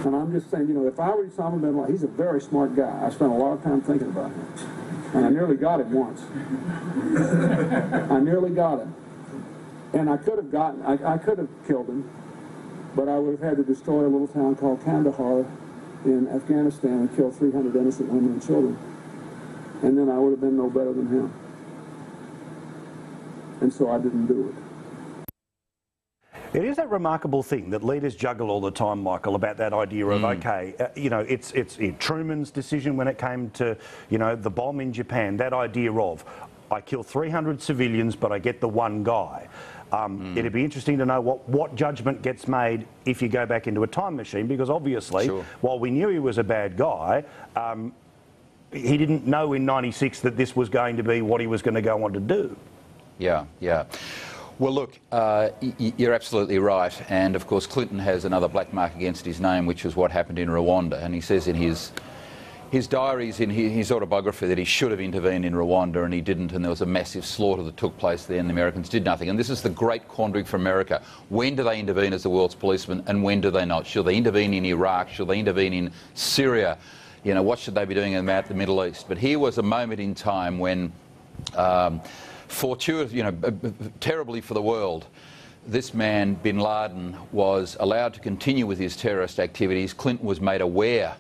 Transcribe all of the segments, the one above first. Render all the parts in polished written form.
And I'm just saying, you know, if I were Osama bin Laden, he's a very smart guy. I spent a lot of time thinking about him. And I nearly got him once. I nearly got him. And I could have I could have killed him, but I would have had to destroy a little town called Kandahar in Afghanistan and kill 300 innocent women and children. And then I would have been no better than him. And so I didn't do it. It is that remarkable thing that leaders juggle all the time, Michael, about that idea of, okay, you know, it's Truman's decision when it came to, you know, the bomb in Japan, that idea of, I kill 300 civilians, but I get the one guy. It'd be interesting to know what judgment gets made if you go back into a time machine, because obviously, while we knew he was a bad guy, he didn't know in '96 that this was going to be what he was going to go on to do. Yeah, yeah. Well, look, you're absolutely right. And, of course, Clinton has another black mark against his name, which was what happened in Rwanda. And he says in his diaries, in his autobiography, that he should have intervened in Rwanda and he didn't, and there was a massive slaughter that took place there and the Americans did nothing. And this is the great quandary for America. When do they intervene as the world's policeman and when do they not? Should they intervene in Iraq? Should they intervene in Syria? You know, what should they be doing in the Middle East? But here was a moment in time when... fortuitous, you know, terribly for the world, this man, bin Laden, was allowed to continue with his terrorist activities. Clinton was made aware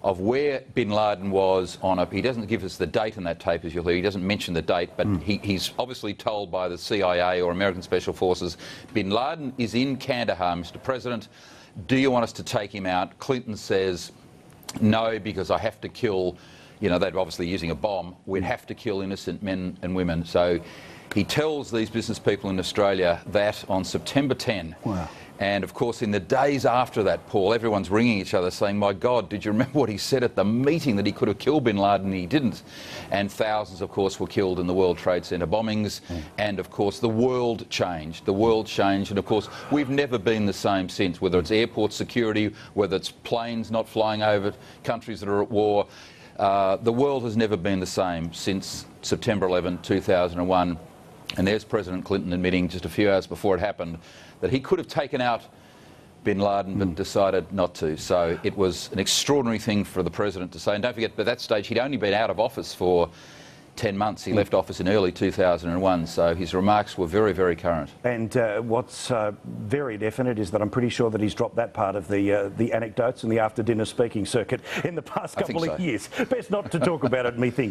of where bin Laden was on a... He doesn't give us the date on that tape, as you'll hear. He doesn't mention the date, but he's obviously told by the CIA or American Special Forces, bin Laden is in Kandahar, Mr. President. Do you want us to take him out? Clinton says, no, because I have to kill... You know, they're obviously using a bomb. We'd have to kill innocent men and women. So he tells these business people in Australia that on September 10. Wow. And, of course, in the days after that, Paul, everyone's ringing each other saying, my God, did you remember what he said at the meeting, that he could have killed bin Laden and he didn't? And thousands, of course, were killed in the World Trade Center bombings. And, of course, the world changed. The world changed. And, of course, we've never been the same since, whether it's airport security, whether it's planes not flying over countries that are at war. The world has never been the same since September 11, 2001. And there's President Clinton admitting just a few hours before it happened that he could have taken out bin Laden but decided not to. So it was an extraordinary thing for the President to say. And don't forget, by that stage, he'd only been out of office for 10 months. He left office in early 2001, so his remarks were very, very current. And what's very definite is that I'm pretty sure that he's dropped that part of the anecdotes and the after-dinner speaking circuit in the past couple of years. Best not to talk about it, methinks.